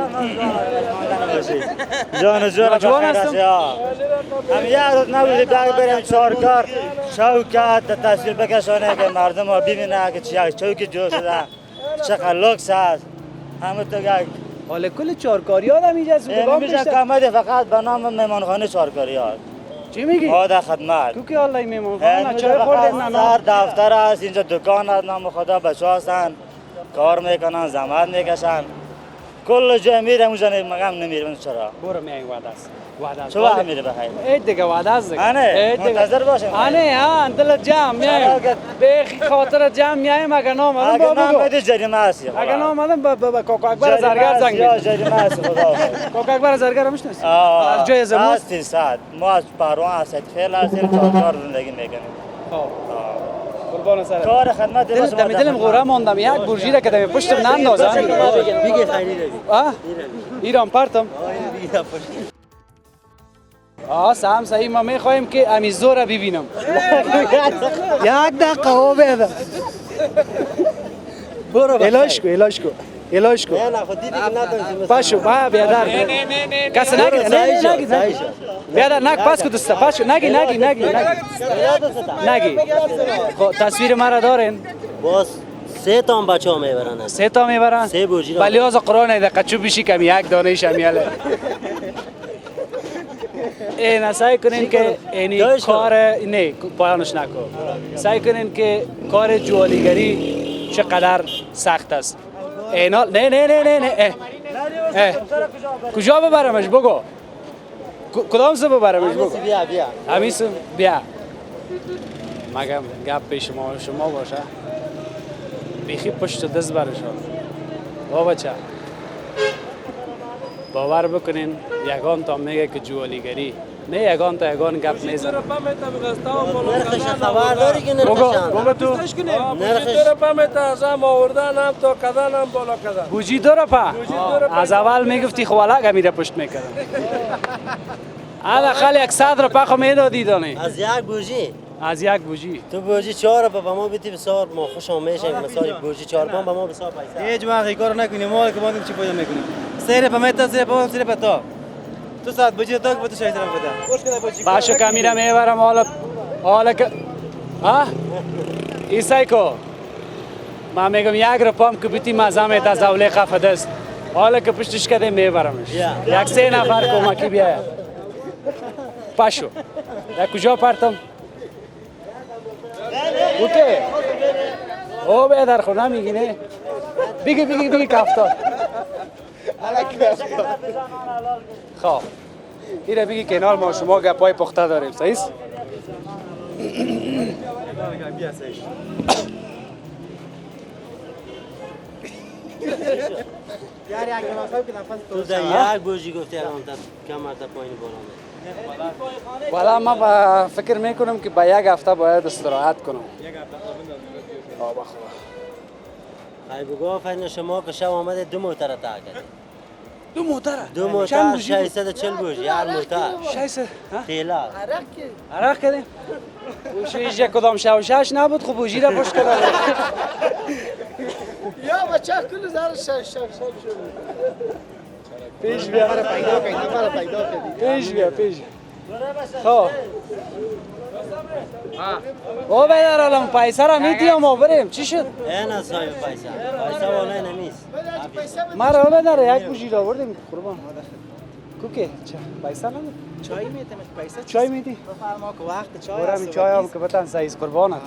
جان جوان هستم هم یادت نبودی بریم چارکار شوکت تصویر بکشانه که مردم ها ببینه که چوکی جو شده چقدر لوکس هست همه تو یک حالا کل چارکاری ها هم اینجا این میشه کمده فقط به نام مهمانخانه چارکاری ها چی میگی؟ آده خدمت تو که حالا این مهمانخانه چای خوردیم نه سر دفتر هست اینجا دکان هست نام خدا بچه هستن کار میکنن زحمت میکشن کل جای میرم اونجا مگم نمیرم چرا برو میای وعده است چه وقت میره بخیر عید دیگه وعده است دیگه آنه منتظر باشیم آنه دل جمع میایم به خاطر جمع میایم اگر نام اگر نامدی جریمه هستی اگر نام با کاکا اکبر زرگر زنگ یا جریمه هستی خدا کاکا اکبر زرگر هم میشناسی از جای زمین هستی صد ما از پروان هست خیلی هستیم چهار زندگی میکنیم قربان سرت کار خدمت دلم غوره ماندم یک برجی را که دم پشتم نندازم بیگه خیلی روی ایران پرتم سام صحیح ما میخوایم که امیزو را ببینم یک دقیقه ها بیده برو علاج کو نه خود دیدی که نداریم پاشو بیادر کسی نگی بیادر نگ پاس کو دوستا پاشو نگی خب تصویر مرا دارین باز 3 تا بچه‌ها میبرن 3 تا میبرن 3 برجی ولی از قرآن ایده قچو بیشی کم یک دانه شمیاله این سعی کنین که اینی کار نه پایانش نکن سعی کنین که کار جوالیگری چقدر سخت است اینا نه کجا ببرمش بگو کدام سه ببرمش بگو بیا همیسو بیا مگم گپ به شما باشه بیخی پشت دست برشان بچه باور بکنین یگان تا میگه که جوالیگری نه یگان تا یگان گپ نیست. نرخش خبر داری که نرخش بگو تو بوجی دو رپا از اول میگفتی خوالا میره پشت میکردم حداقل 100 رپا خو میدادی دانی از یک بوجی از یک بوجی تو بوجی 4 رپا به ما بیتی بسیار ما خوشم میشه مثلا بوجی 4 پا به ما بسیار پیسه هیچ وقت کار نکنیم ما که باندیم چی پیدا میکنیم سیر پا میتا سیر پا سیر پا تو ساعت بوجی تا که تو شاید طرف بده باشو کمیره میبرم حالا که ها ایسای کو من میگم 1 رپام که بیتی مزه میت از اوله قفه دست حالا که پشتش کده میبرمش 1-3 نفر کمکی بیاید پاشو در کجا پرتم اوکی او به در خونه میگی نه بگی کفتار خب ایره بگی کنار ما شما گپای پخته داریم صحیح است تو در یک بوجی گفتی الان تا کم مرتب پایین بالا والا ما با فکر میکنم که با 1 هفته باید استراحت کنم ای بگو فین شما که شب آمده 2 موتر تا کرد 2 موتر 2 موتر 640 بوجی هر موتر 600 تیلا عرق کردیم بوشیش یک کدام شوشش نبود خب بوجی را پشت کردم یا بچه کل زار شش پیش بیا پیش بیا خب او بیدر الان پیسه را میدیم ما بریم چی شد؟ این صاحب پیسه والای نمیست ما را بیدر یک بوجی را بردیم قربان کوکی پیسه نداره چای میتیم پیسه چای میدی؟ بفرما که وقت چای برای چای هم که بتن سایز قربانت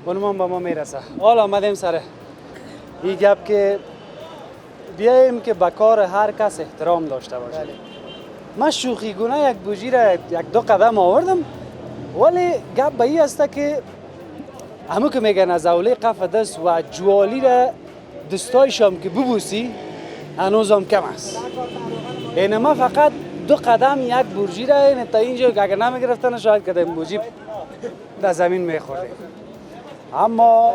اونم با ما میرسه حالا آمدیم سر این گپ که بیاییم که به کار هر کس احترام داشته باشه من شوخی گونه یک بوجی را 1-2 قدم آوردم ولی گپ به این است که همو که میگن از اوله قفه دست و جوالی را دستایش هم که ببوسی هنوز هم کم است این ما فقط 2 قدم یک بورجی را این تا اینجا که اگر نمیگرفتن شاید که این بورجی در زمین میخوردیم اما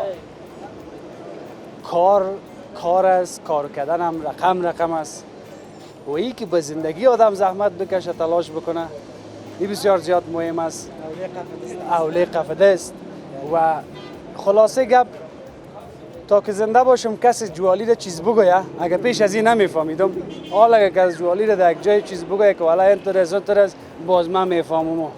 کار است کار کردن هم رقم است و این که به زندگی آدم زحمت بکشه تلاش بکنه این بسیار زیاد مهم است اوله قفه دست و خلاصه گپ تا که زنده باشم کسی جوالی را چیز بگویه اگر پیش از این نمیفهمیدم حالا اگر کسی جوالی را در یک جای چیز بگویه که والا اینطور است باز من میفهمم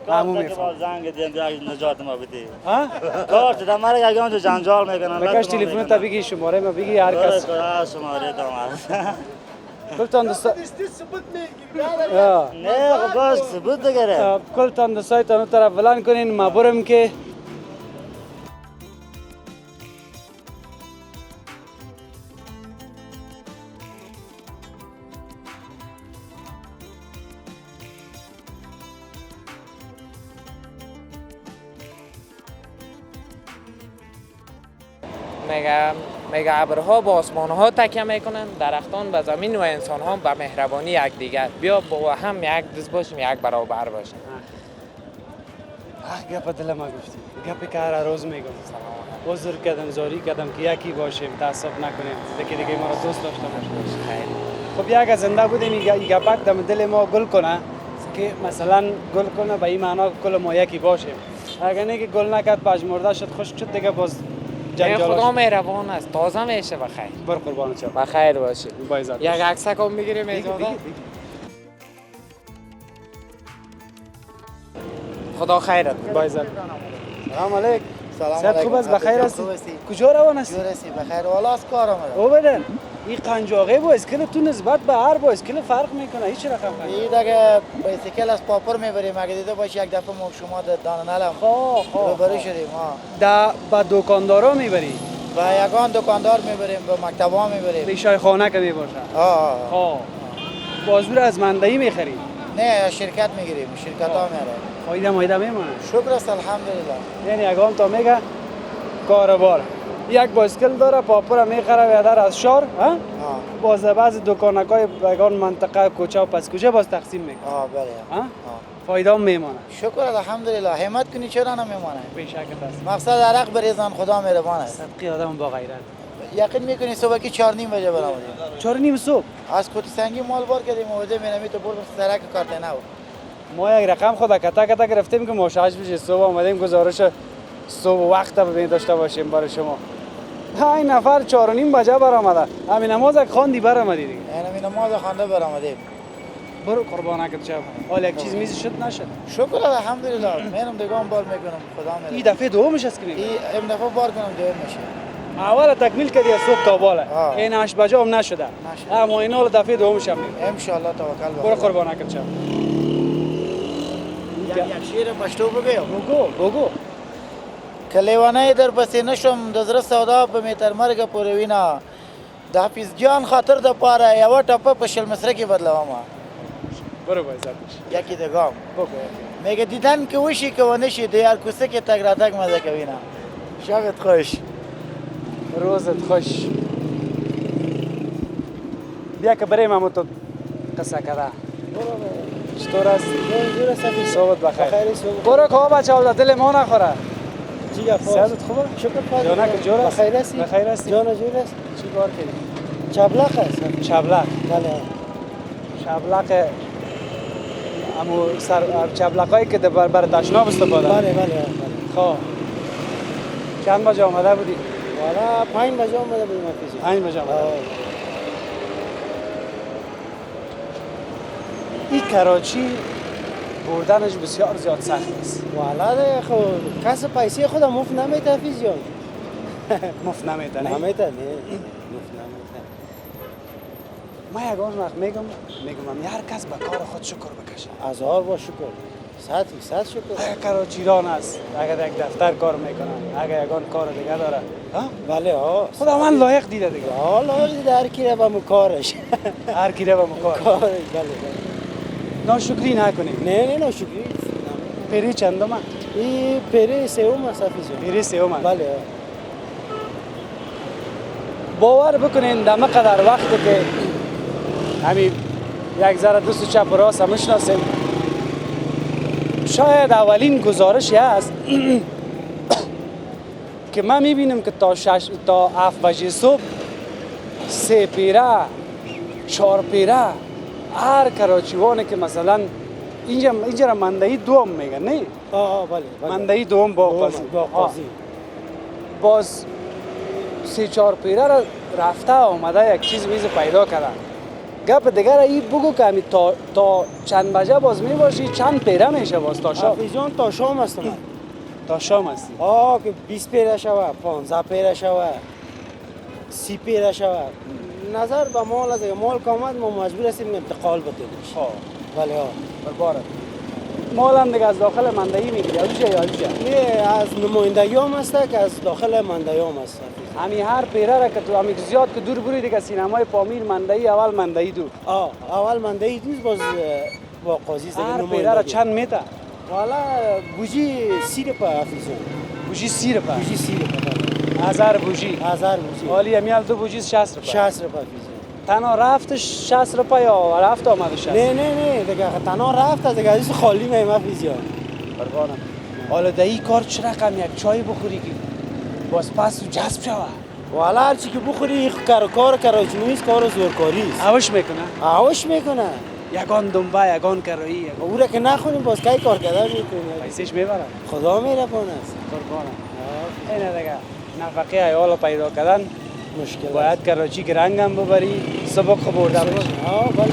همون میفهمم زنگ دیم دیگه نجات ما بدی ها کارت در مرا یک اونجا جنجال میکنن بکش تلفن تا بگی شماره ما بگی هر کس شماره دام کلتان دستا نه خب باش ثبوت بگیره کلتان دستای تانو طرف فلان کنین ما برم که میگه ابرها با آسمان ها تکیه میکنن درختان به زمین و انسان ها به مهربانی یکدیگر بیا با هم یک دست باشیم یک برابر باشیم گپ دل ما گفتی گپی که هر روز میگم عذر کردم زاری کردم که یکی باشیم تعصب نکنیم دیگه ما را دوست داشته باشیم خب یک زنده بودیم این گپک دم دل ما گل کنه که مثلا گل کنه به این معنا کل ما یکی باشیم اگر نه که گل نکرد پژمرده شد خوش شد دیگه باز خدا مهربان است تازه میشه بخیر بر قربان چه بخیر باشید یک عکسک هم میگیریم اجازه خدا خیرت بایزن سلام علیک سلام صحت خوب است بخیر هستی کجا روان هستی بخیر والا از کار آمدم او بدن این قنجاقه با اسکل تو نسبت به هر با اسکل فرق میکنه هیچ رقم این دیگه بیسیکل از پاپر میبریم اگه دیده باشی یک دفعه ما شما داننلم روبرو شدیم با دکاندارا میبری و یگان دکاندار میبریم به مکتبا میبریم به شای خانه که میباشه بازور از مندهی میخری نه شرکت میگیریم شرکت ها میاره فایده میمونه شکر است الحمدلله یعنی یگان تا میگه کاروبار یک بایسکل داره پاپور میخره بیادر از شهر باز بعض دکانکای بگان منطقه کوچه و پس کوچه باز تقسیم میکنه بله فایده هم میمانه. شکر الحمدلله همت کنی چرا نمیمانه بیشک است. مقصد عرق بریزن خدا مهربان است. صدقی آدم با غیرت. یقین میکنی صبح کی 4:30 بجه برآمدیم 4:30 صبح از کوتی سنگی مال بار کردیم اومده میرمی تو برد سرک کارت نه ما یک رقم خود کتا گرفتیم که ما 6 بجه صبح آمدیم گزارش صبح وقت ببین داشته باشیم برای شما. این نفر 4:30 بجه برآمده. همین نماز خواندی برآمدی دیگه. همین نماز خوانده برآمدیم. برو قربانک شب. حالا یک چیز میز شد نشد. شکر الحمدلله. منم دیگه بار میکنم خدا میره. این دفعه دومش است که میگم. این دفعه بار کنم دوم میشه. اول تکمیل کردی از صبح تا بالا. این 8 بجه هم نشده. اما این حال دفعه دومش هم میگم. ان شاء الله توکل برو قربانک شب. یک شیر پشتو بگو. کلیوانه در پسی نشم دزر سودا په میتر مرګ پورې وینا د حافظ جان خاطر د پاره یو ټپه په شل مصره کې بدلوم برو با عزتش یکی دگام میگه دیدن که وشی که ونشی د یار کوسه کې تک را تک مزه کوي نه شبت خوش روزت خوش بیا که بریم همون تو قصه کرده چطور است؟ صحبت بخیر برو که بچه ها دل ما نخوره سعادت خوبه؟ شکر پادر جانک جور است؟ بخیر هستی؟ بخیر هستی؟ جان جور است؟ چی کار کردی؟ چبلق است چبلق؟ بله چبلق امو چبلقایی که بر تشناب استفاده؟ بله خواه چند بجه آمده بودی؟ والا 5 بجه آمده بودیم افیزی 5 بجه آمده این کراچی بردنش بسیار زیاد سخت است. والا ده خو کس پیسه خود مفت نمیده افیز جان مفت نمیده نه؟ نمیده نه ما یگان وقت میگم هر کس به کار خود شکر بکشه. هزار با شکر 100% شکر. اگر کراچیران است اگر یک دفتر کار میکنن اگر یگان کار دیگه داره بله خدا من لایق دیده دیگه لایق دیده هر کی رو به کارش هر کی رو به کارش بله ناشکری نکنیم نه ناشکری پری چندم این پری سوم است افیزو پری سوم بله باور بکنین دمه قدر وقتی که همین یک ذره دوست چپ و راست هم میشناسیم شاید اولین گزارشی هست که من میبینم که تا 7 بجه صبح 3 پیره 4 پیره هر کراچیوانی که مثلا اینجا را مندهی دوم میگن نه؟ بله مندهی دوم با قاضی باز 3-4 پیره را رفته آمده یک چیز میز پیدا کردن گپ دیگر ای بگو که همی تا چند بجه باز می باشی چند پیره میشه باز تا شام؟ افیزان تا شام هستم تا شام هستی؟ که 20 پیره شوه 15 پیره شوه 30 پیره شوه نظر به مال از مال کامد ما مجبور هستیم انتقال بدهیمش بله برباره مال هم دیگه از داخل مندهی میگیری یا نه از نمایندگی هم هست که از داخل مندهی هم هست همی هر پیره را که تو همی زیاد که دور بری دیگه سینمای پامیر مندهی اول مندهی دو اول مندهی دوست باز با قاضی دیگه هر پیره را چند میته؟ والا بوجی 30 روپه افیزون بوجی 30 روپه؟ بوجی 30 روپه 1000 بوجی؟ 1000 بوجی حالی همیال 2 بوجی 60 روپه؟ 60 روپه افیزون تنها رفتش 60 روپه یا رفت آمده 60؟ نه دیگه تنها رفت از دیگه از خالی میم افیزون بربانم حالا در این کار چه رقم یک چای بخوری که باز پس جذب شوه؟ والا هرچی که بخوری کار کراچی نیست کار زورکاری است هوش میکنه؟ هوش میکنه یگان دنبه یگان کرایی او را که نخونیم باز کی کار کردن میکنه پیسش میبرن خدا میره پانه است قربانم اینه دیگه نفقه ایال پیدا کردن مشکل باید کراچی که رنگم ببری سبک خبرده باش بله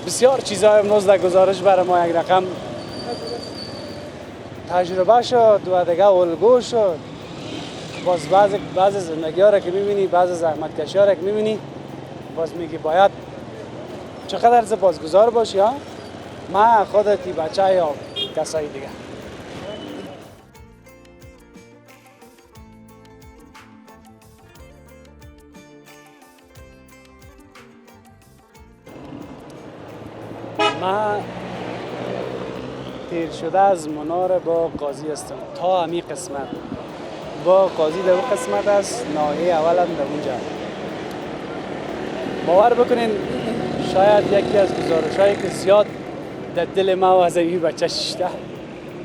بسیار چیزهای امروز در گزارش برای ما یک رقم تجربه شد و دیگه الگو شد باز بعض زندگی ها را که میبینی بعض زحمت کشی ها را که میبینی باز میگی باید چقدر سپاسگزار باشی ها من خودتی بچه یا کسایی دیگه من تیر شده از منار با قاضی هستم تا همی قسمت با قاضی در اون قسمت است، ناحیه اول هم در اونجا. باور بکنین شاید یکی از گزارش‌هایی که زیاد در دل ما و از این بچه شده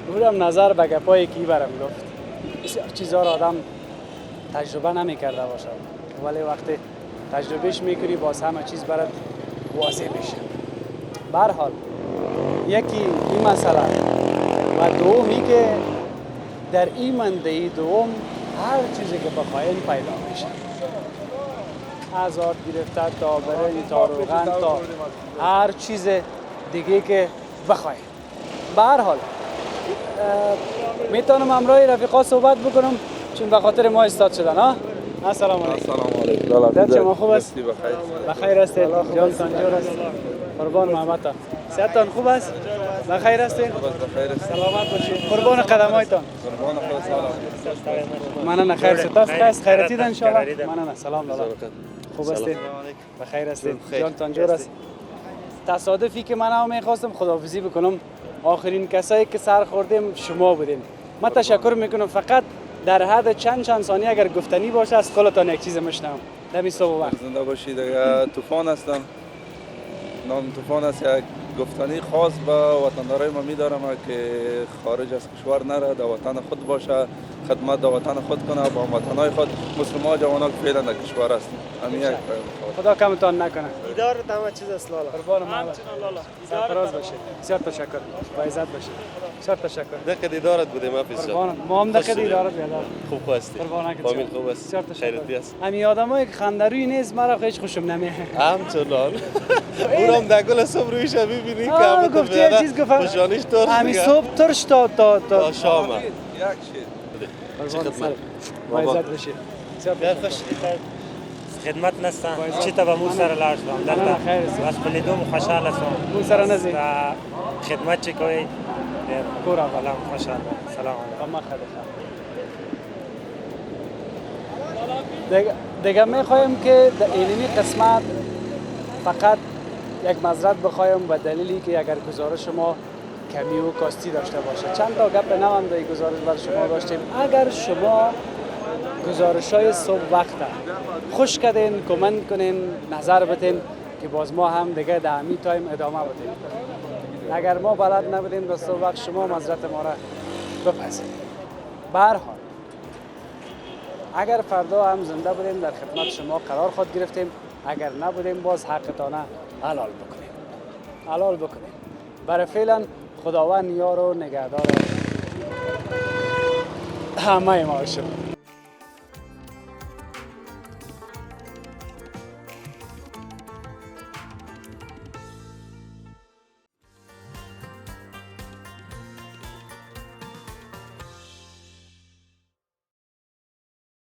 بودم نظر به گپایی که برم گفت. بسیار چیزها را آدم تجربه نمی کرده باشد ولی وقتی تجربهش میکنی باز همه چیز برات واضح میشه. به هر حال یکی این مسئله و دومی که در این منطقه دوم هر چیزی که بخواین پیدا میشه، از آرد گرفته تا برنج تا روغن تا هر چیز دیگه که بخواین. به هر حال میتونم همراه رفیقا صحبت بکنم چون به خاطر ما استاد شدن. ها السلام علیکم. السلام علیکم. در شما خوب است؟ بخیر هستید؟ جانتان جور است؟ قربان محمدتان. صحتتان خوب است؟ بخیر هستید؟ سلامت باشید. قربان قدمایتان. قربان خدا. مننه. خیر است؟ خیرتید ان شاء الله؟ مننه. سلام لالا. خوب هستید؟ بخیر هستید؟ جانتان جور است؟ تصادفی که من هم میخواستم خداحافظی بکنم، آخرین کسایی که سر خوردیم شما بودین. من تشکر میکنم، فقط در حد چند ثانیه اگر گفتنی باشه از قولتان یک چیز میشنوم. دمی صبح وقت. زنده باشید. طوفان هستم. نام طوفان است. یک گفتنی خاص به وطندارای ما می‌دارم که خارج از کشور نره، در وطن خود باشه، خدمت در وطن خود کنه، با وطنای خود مسلمان جوانان که فعلا در کشور هستند. همین یک خدا کمتان نکنه. دیدار تمام چیز است لالا. قربان محمد. سرفراز باشید. بسیار تشکر. با عزت باشید. بسیار تشکر. دقیقه دیدارت بودیم افیس جان. قربان ما هم دقیقه دیدارت بیادار. خوب هستی. قربان فامیل خوب است. بسیار تشکر. خیرتی است. همین آدمایی که خندروی نیست مرا هیچ خوشم نمیاد. همچنان. اونم در گل صبح رویش ببینی که همه گفتی یه چیز گفتم. خوشانیش ترش همین صبح ترش تا شام. یک شیر. قربان با عزت باشید. بسیار خوش خدمت نستن چی تا به مو سر لاش دام دلتا بس بلیدوم خوشحال هستم مو سر نزی خدمت چی کوی کورا سلام خوشحال سلام علیکم. دیگه میخوایم که در اینمی قسمت فقط یک معذرت بخوایم به دلیلی که اگر گزارش ما کمی و کاستی داشته باشه. چند تا گپ نوام در گزارش بر شما داشتیم. اگر شما گزارش‌های صبح وقت خوش کردین، کامنت کنین، نظر بدین که باز ما هم دیگه در همین تایم ادامه بدیم. اگر ما بلد نبودیم در صبح وقت شما معذرت ما را بپذیرید. به هر حال اگر فردا هم زنده بودیم در خدمت شما قرار خود گرفتیم، اگر نبودیم باز حقتانه حلال بکنیم. برای فعلا خداوند یار و نگهدار همه ما شد.